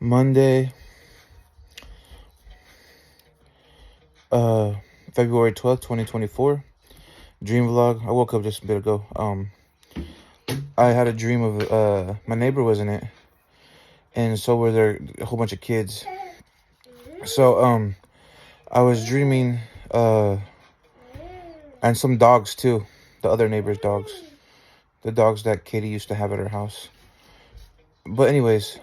Monday, February 12th, 2024. Dreamvlog. I woke up just a bit ago. I had a dream of my neighbor was in it, and so were there a whole bunch of kids. So I was dreaming and some dogs too, the other neighbor's dogs, the dogs that Katie used to have at her house. But anyways,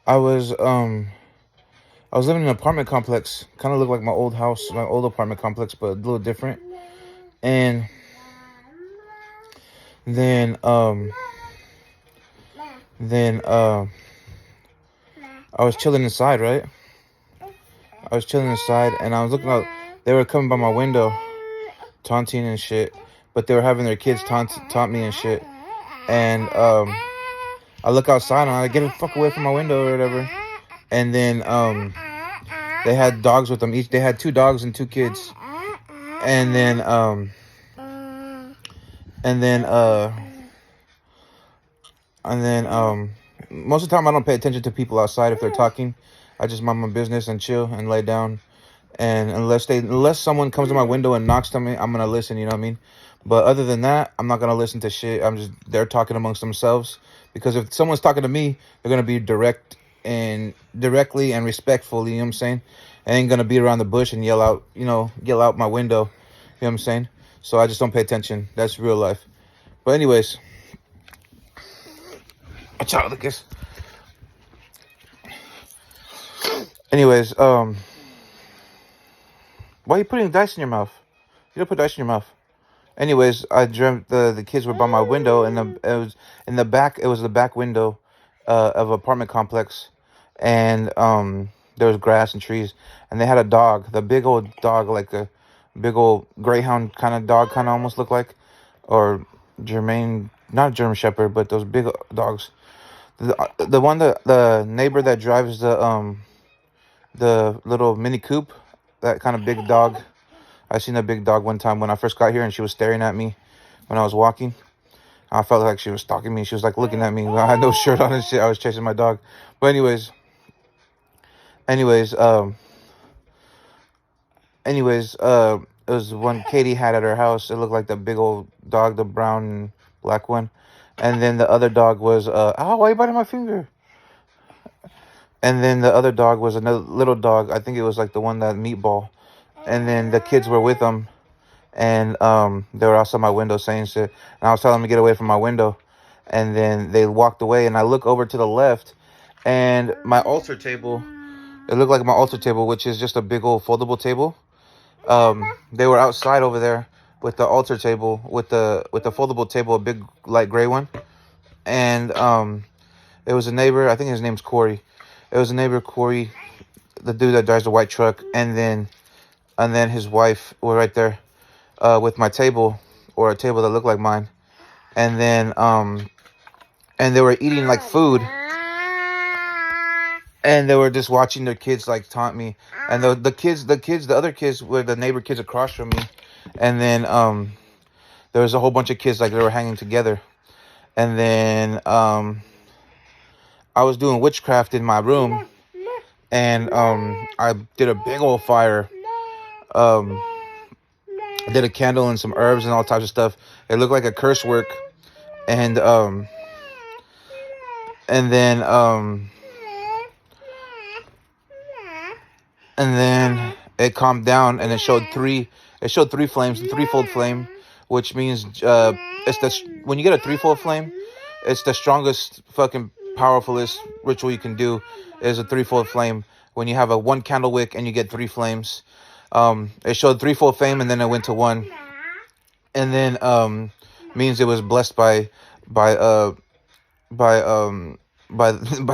I was living in an apartment complex, kind of looked like my old house, my old apartment complex, but a little different. And then I was chilling inside, right? I was chilling inside, and I was looking out. They were coming by my window, taunting and shit. But they were having their kids taunt me and shit. And I look outside and I get the fuck away from my window or whatever. And then they had dogs with them. They had 2 dogs and 2 kids. And then most of the time I don't pay attention to people outside if they're talking. I just mind my business and chill and lay down. And unless someone comes to my window and knocks on me, I'm gonna listen, you know what I mean? But other than that, I'm not gonna listen to shit. They're talking amongst themselves. Because if someone's talking to me, they're gonna be directly and respectfully, you know what I'm saying? I ain't gonna beat around the bush and yell out my window. You know what I'm saying? So I just don't pay attention. That's real life. But anyways, watch out, Lucas. Anyways, why are you putting dice in your mouth? You don't put dice in your mouth. Anyways, I dreamt the kids were by my window, and it was in the back. It was the back window of an apartment complex, and there was grass and trees, and they had a dog, the big old dog, like a big old greyhound kind of dog, kind of almost looked like, or not German Shepherd, but those big dogs. The one that the neighbor that drives the little Mini Coupe, that kind of big dog. I seen a big dog one time when I first got here, and she was staring at me when I was walking. I felt like she was stalking me. She was like looking at me. I had no shirt on and shit. I was chasing my dog. But anyways, it was one Katie had at her house. It looked like the big old dog, the brown and black one. And then the other dog was, ow, why are you biting my finger? And then the other dog was another little dog. I think it was like the one that Meatball. And then the kids were with them, and they were outside my window saying shit. And I was telling them to get away from my window, and then they walked away. And I look over to the left, and my altar table. It looked like my altar table, which is just a big old foldable table. They were outside over there with the altar table, with the foldable table, a big light gray one. And it was a neighbor. I think his name's Cory. It was a neighbor, Cory, the dude that drives the white truck, and then his wife were right there with my table, or a table that looked like mine. And then and they were eating like food, and they were just watching their kids like taunt me. And the other kids were the neighbor kids across from me. And then there was a whole bunch of kids, like they were hanging together. And then I was doing witchcraft in my room, and I did a big old fire. I did a candle and some herbs and all types of stuff. It looked like a curse work. And then it calmed down, and it showed three flames, a threefold flame, which means when you get a threefold flame, it's the strongest fucking powerfulest ritual you can do is a threefold flame. When you have a 1 candle wick and you get 3 flames. It showed threefold flame, and then it went to 1, and then means it was blessed by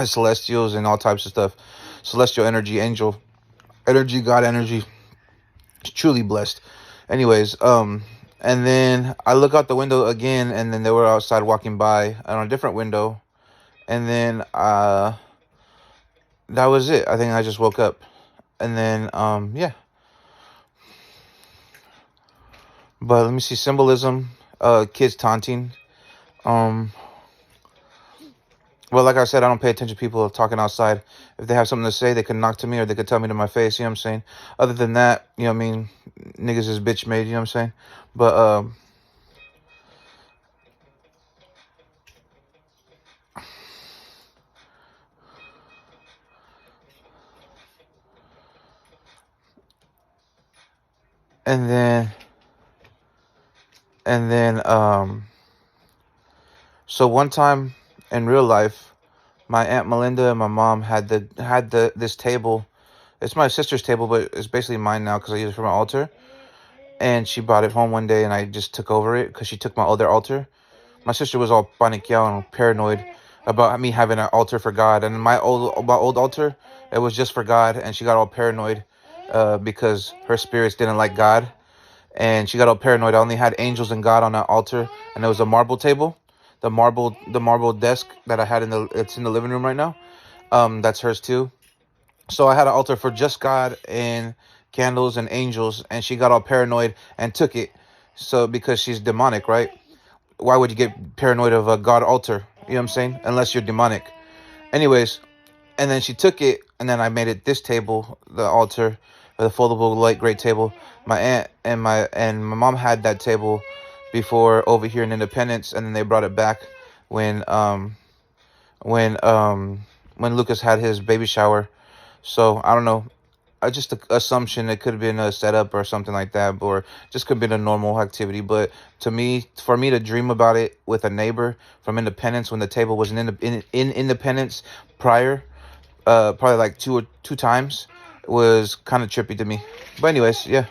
celestials and all types of stuff, celestial energy, angel energy, God energy. It's truly blessed. Anyways, and then I look out the window again, and then they were outside walking by on a different window, and then that was it. I think I just woke up, and then yeah. But let me see, symbolism, kids taunting. Well, like I said, I don't pay attention to people talking outside. If they have something to say, they can knock to me or they could tell me to my face. You know what I'm saying? Other than that, you know what I mean? Niggas is bitch made. You know what I'm saying? But and then and then so one time in real life, my Aunt Melinda and my mom had the this table. It's my sister's table, but it's basically mine now because I use it for my altar. And she brought it home one day, and I just took over it because she took my other altar. My sister was all paniqueado and paranoid about me having an altar for God, and my old altar, it was just for God, and she got all paranoid because her spirits didn't like God, and she got all paranoid. I only had angels and God on that altar, and there was a marble table, the marble desk that I had it's in the living room right now. That's hers too. So I had an altar for just God and candles and angels, and she got all paranoid and took it. So because she's demonic, right? Why would you get paranoid of a God altar? You know what I'm saying? Unless you're demonic. Anyways, and then she took it, and then I made it this table, the altar, the foldable light great table. My aunt and my mom had that table before over here in Independence, and then they brought it back when when um when Lucas had his baby shower. So I don't know. I just assumption it could have been a setup or something like that, or just could have been a normal activity. But to me, for me to dream about it with a neighbor from Independence when the table was in Independence prior, probably like two times, was kind of trippy to me. But anyways, yeah.